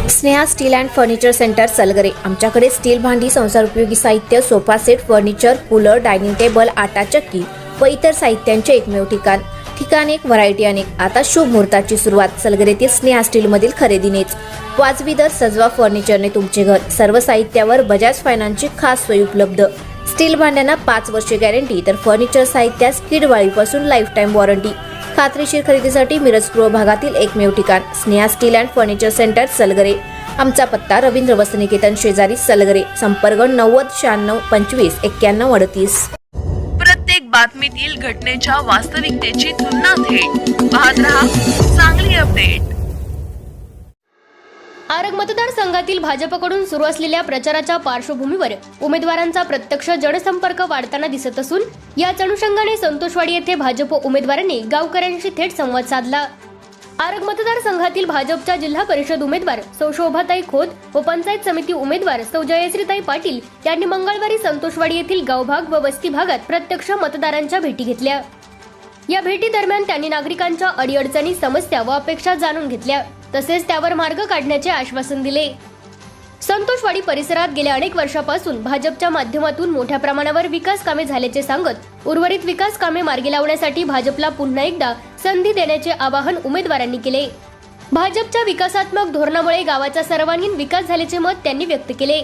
Sneha steel and furniture centre Salgare. आमच्याकडे steel भांडी, संसार उपयोगी साहित्य, sofa set, furniture, cooler, dining table, आटा चक्की व इतर साहित्यांचे एकमेव ठिकाण एक, व्हरायटी अनेक। आता शुभ मुहूर्ताची सुरुवात सलगरेतील स्नेहा स्टील मधील खरेदीनेच। वाजवी दर, सजवा फर्निचरने तुमचे घर। सर्व साहित्यावर बजाज फायनान्सची खास सोय उपलब्ध। स्टील भांड्यांना 5 वर्षे गॅरंटी, तर फर्निचर साहित्यास किडवाळीपासून लाईफ टाइम वॉरंटी। खात्रीशीर खरेदीसाठी मिरज पूर्व भागातील एकमेव ठिकाण Sneha steel and furniture centre Salgare. आमचा पत्ता रवींद्र वस्त्रनिकेतन शेजारी सलगरे। संपर्क 90 96 25 91 38। प्रत्येक बातमीतील घटनेच्या वास्तविकतेची तुलना थेट पाहत रहा चांगली अपडेट। आरग मतदारसंघातील भाजपकडून सुरू असलेल्या प्रचाराच्या पार्श्वभूमीवर उमेदवारांचा प्रत्यक्ष जनसंपर्क वाढताना दिसत असून याच अनुषंगाने संतोषवाडी येथे भाजप उमेदवारांनी गावकऱ्यांशी थेट संवाद साधला। आरग मतदारसंघातील भाजपच्या जिल्हा परिषद उमेदवार सौ शोभाताई खोत व पंचायत समिती उमेदवार सौ जयश्रीताई पाटील यांनी मंगळवारी संतोषवाडी येथील गावभाग व वस्ती भागात प्रत्यक्ष मतदारांच्या भेटी घेतल्या। या भेटी दरम्यान त्यांनी नागरिकांच्या अडीअडचणी, समस्या व अपेक्षा जाणून घेतल्या, तसेच त्यावर मार्ग काढण्याचे आश्वासन दिले। संतोषवाडी परिसरात गेल्या अनेक वर्षापासून भाजपच्या माध्यमातून मोठ्या प्रमाणावर विकास कामे झाल्याचे सांगत उर्वरित विकास कामे मार्गी लावण्यासाठी भाजपला पुन्हा एकदा संधी देण्याचे आवाहन उमेदवारांनी केले। भाजपच्या विकासात्मक धोरणामुळे गावाचा सर्वांगीण विकास झाल्याचे मत त्यांनी व्यक्त केले।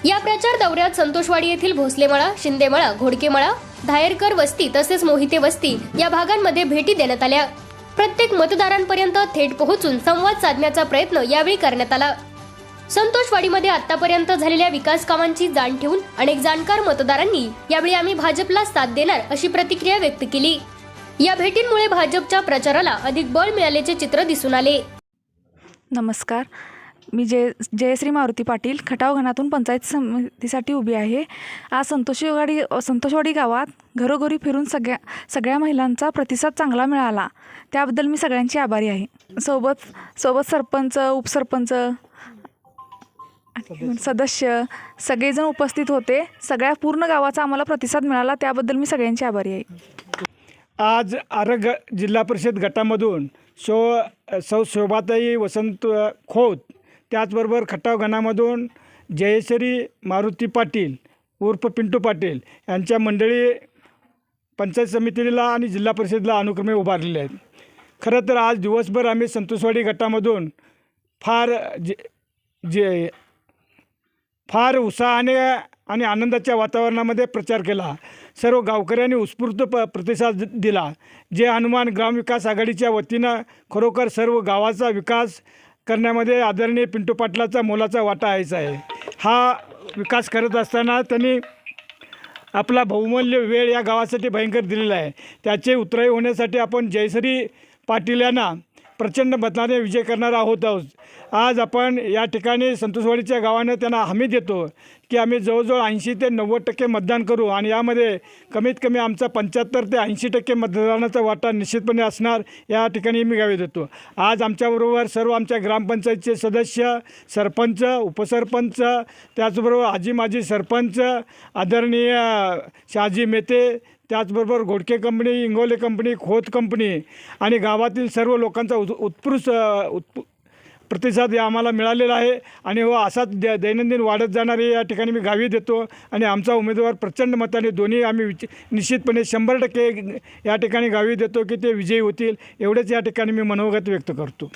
या प्रचार दौऱ्यात संतोषवाडी येथील भोसलेमळा, शिंदेमळा, घोडकेमळा, धायरकर वस्ती तसेच मोहिते वस्ती या भागांमध्ये भेटी देण्यात आल्या। प्रत्येक मतदारांपर्यंत थेट पोहोचून संवाद साधण्याचा प्रयत्न यावेळी करण्यात आला। संतोषवाडीमध्ये आतापर्यंत झालेल्या विकास कामांची जाण ठेवून अनेक जाणकार मतदारांनी यावेळी आम्ही भाजपला साथ देणार अशी प्रतिक्रिया व्यक्त केली। या भेटींमुळे भाजपच्या प्रचाराला अधिक बळ मिळाल्याचे चित्र दिसून आले। नमस्कार, मी जयश्री मारुती पाटील खटाव घनातून पंचायत समितीसाठी उभी आहे। आज संतोषवाडी गावात घरोघरी फिरून सगळ्या महिलांचा प्रतिसाद चांगला मिळाला, त्याबद्दल मी सगळ्यांची आभारी आहे। सोबत सरपंच, उपसरपंच, सदस्य सगळेजण उपस्थित होते। सगळ्या पूर्ण गावाचा आम्हाला प्रतिसाद मिळाला, त्याबद्दल मी सगळ्यांची आभारी आहे। आज आरग जिल्हा परिषद गटामधून सौ शोभाताई वसंत खोत, त्याचबरोबर खटाव गणामधून जयश्री मारुती पाटील उर्फ पिंटू पाटील यांच्या मंडळी पंचायत समितीला आणि जिल्हा परिषदेला अनुक्रमे उभारलेले आहेत। खरं तर आज दिवसभर आम्ही संतोषवाडी गटामधून फार उत्साहाने आणि आनंदाच्या वातावरणामध्ये प्रचार केला। सर्व गावकऱ्यांनी उत्स्फूर्त प्रतिसाद दिला। जे हनुमान ग्रामविकास आघाडीच्या वतीनं खरोखर सर्व गावाचा विकास करण्यामध्ये आदरणीय पिंटू पाटलाचा मोलाचा वाटा आहे। हा विकास करत असताना त्यांनी आपला बहुमूल्य वेळ या गावासाठी भयंकर दिलेला आहे। त्याचे उत्तराई होण्यासाठी आपण जयश्री पाटील यांना प्रचंड मताने विजय करणार आहोत। आज आपण या ठिकाणी संतोषवाडीच्या गावानं त्यांना हमी देतो की आम्ही जवळजवळ 80 ते 90% मतदान करू आणि यामध्ये कमीत कमी आमचा 75 ते 80% मतदानाचा वाटा निश्चितपणे असणार, या ठिकाणी मी गावी देतो। आज आमच्याबरोबर सर्व आमच्या ग्रामपंचायतचे सदस्य, सरपंच, उपसरपंच, त्याचबरोबर आजी माजी सरपंच, आदरणीय शहाजी मेते, त्याचबरोबर Ghodke company, Ingole company, Khot company आणि गावातील सर्व लोकांचा उत्कृष्ट प्रतिसाद आम्हाला मिळालेला आहे आणि असाच दैनंदिन वाढत जाणारे या ठिकाणी मी गावी देतो आणि आमचा उमेदवार प्रचंड मताने दोन्ही आम्ही निश्चितपणे 100% या ठिकाणी गावी देतो की ते विजयी होतील, एवढेच या ठिकाणी मी मनोगत व्यक्त करतो।